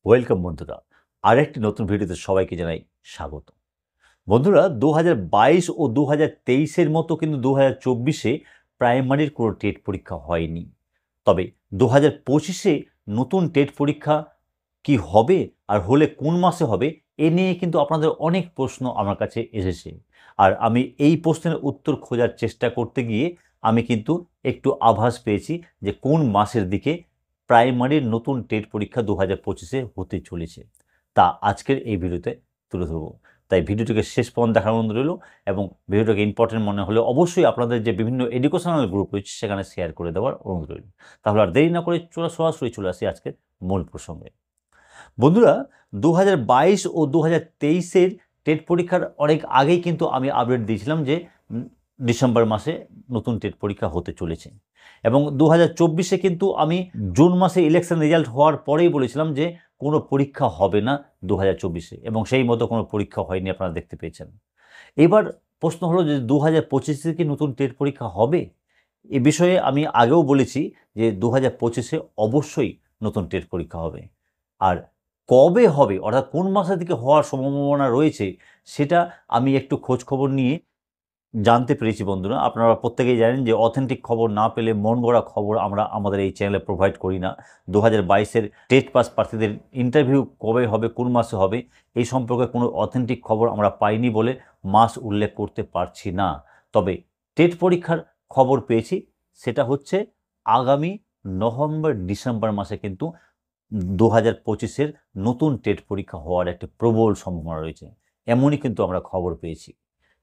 Welcome বন্ধুরা, আরেকটি নতুন ভিডিওতে সবাইকে জানাই স্বাগত। বন্ধুরা, 2022 ও 2023-এর মতো কিন্তু 2024-এ প্রাইমারির কোনো টেট পরীক্ষা হয়নি। তবে 2025-এ নতুন টেট পরীক্ষা কি হবে, আর হলে কোন মাসে হবে, এ নিয়ে কিন্তু আপনাদের অনেক প্রশ্ন আমার কাছে এসেছে। আর আমি এই প্রশ্নের উত্তর খোঁজার চেষ্টা করতে গিয়ে আমি কিন্তু একটু আভাস পেয়েছি যে কোন মাসের দিকে প্রাইমারির নতুন টেট পরীক্ষা 2025-এ হতে চলেছে। তা আজকের এই ভিডিওতে তুলে ধরব। তাই ভিডিওটিকে শেষ পর্যন্ত দেখার অনুরোধ রইল, এবং ভিডিওটাকে ইম্পর্টেন্ট মনে হলে অবশ্যই আপনাদের যে বিভিন্ন এডুকেশনাল গ্রুপ রয়েছে সেখানে শেয়ার করে দেওয়ার অনুরোধ রইল। তাহলে আর দেরি না করে সরাসরি চলে আসি আজকের মূল প্রসঙ্গে। বন্ধুরা, 2022 ও 2023-এর টেট পরীক্ষার অনেক আগেই কিন্তু আমি আপডেট দিয়েছিলাম যে ডিসেম্বর মাসে নতুন টেট পরীক্ষা হতে চলেছে, এবং 2024-এ কিন্তু আমি জুন মাসে ইলেকশন রেজাল্ট হওয়ার পরেই বলেছিলাম যে কোনো পরীক্ষা হবে না 2024-এ, এবং সেই মতো কোনো পরীক্ষা হয়নি, আপনারা দেখতে পেয়েছেন। এবার প্রশ্ন হলো যে 2025-এ কি নতুন টেট পরীক্ষা হবে? এ বিষয়ে আমি আগেও বলেছি যে 2025-এ অবশ্যই নতুন টেট পরীক্ষা হবে। আর কবে হবে, অর্থাৎ কোন মাসের দিকে হওয়ার সম্ভাবনা রয়েছে, সেটা আমি একটু খোঁজ খবর নিয়ে জানতে পেরেছি। বন্ধুরা, আপনারা প্রত্যেকেই জানেন যে অথেন্টিক খবর না পেলে মন গড়া খবর আমরা আমাদের এই চ্যানেলে প্রোভাইড করি না। 2022-এর টেট পাস প্রার্থীদের ইন্টারভিউ কবে হবে, কোন মাসে হবে, এই সম্পর্কে কোনো অথেন্টিক খবর আমরা পাইনি বলে মাস উল্লেখ করতে পারছি না। তবে টেট পরীক্ষার খবর পেয়েছি, সেটা হচ্ছে আগামী নভেম্বর ডিসেম্বর মাসে কিন্তু 2025-এর নতুন টেট পরীক্ষা হওয়ার একটা প্রবল সম্ভাবনা রয়েছে, এমনই কিন্তু আমরা খবর পেয়েছি।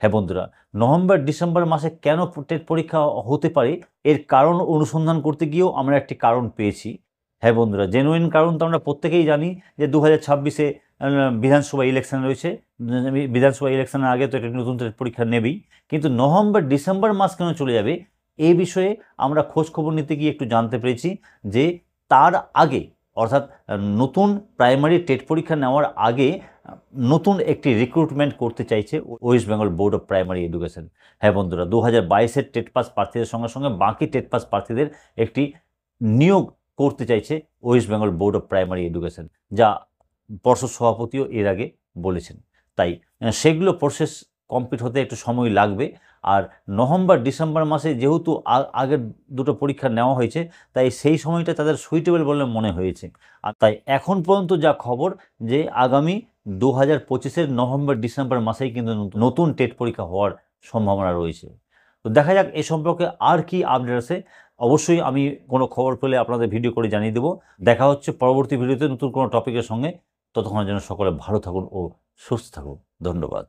হ্যাঁ বন্ধুরা, নভেম্বর ডিসেম্বর মাসে কেন টেট পরীক্ষা হতে পারে, এর কারণ অনুসন্ধান করতে গিয়েও আমরা একটি কারণ পেয়েছি। হ্যাঁ বন্ধুরা, জেনুইন কারণ তো আমরা প্রত্যেকেই জানি যে 2026-এ বিধানসভা ইলেকশন রয়েছে। বিধানসভা ইলেকশনের আগে তো একটা নতুন টেট পরীক্ষা নেবেই, কিন্তু নভেম্বর ডিসেম্বর মাস কেন চলে যাবে, এই বিষয়ে আমরা খোঁজ খবর নিতে গিয়ে একটু জানতে পেরেছি যে তার আগে, অর্থাৎ নতুন প্রাইমারি টেট পরীক্ষা নেওয়ার আগে নতুন একটি রিক্রুটমেন্ট করতে চাইছে West Bengal board of primary education. হ্যাঁ বন্ধুরা, 2022-এর টেট পাস প্রার্থীদের সঙ্গে সঙ্গে বাকি টেট পাস প্রার্থীদের একটি নিয়োগ করতে চাইছে West Bengal board of primary education, যা পর্ষদ সভাপতিও এর আগে বলেছেন। তাই সেগুলো প্রসেস কমপ্লিট হতে একটু সময় লাগবে। আর নভেম্বর ডিসেম্বর মাসে যেহেতু আগের দুটো পরীক্ষা নেওয়া হয়েছে, তাই সেই সময়টা তাদের সুইটেবল বলে মনে হয়েছে। আর তাই এখন পর্যন্ত যা খবর, যে আগামী 2025-এর নভেম্বর ডিসেম্বর মাসেই কিন্তু নতুন টেট পরীক্ষা হওয়ার সম্ভাবনা রয়েছে। তো দেখা যাক এ সম্পর্কে আর কি আপডেট আছে। অবশ্যই আমি কোনো খবর পেলে আপনাদের ভিডিও করে জানিয়ে দেবো। দেখা হচ্ছে পরবর্তী ভিডিওতে নতুন কোনো টপিকের সঙ্গে। ততক্ষণের জন্য সকলে ভালো থাকুন ও সুস্থ থাকুন। ধন্যবাদ।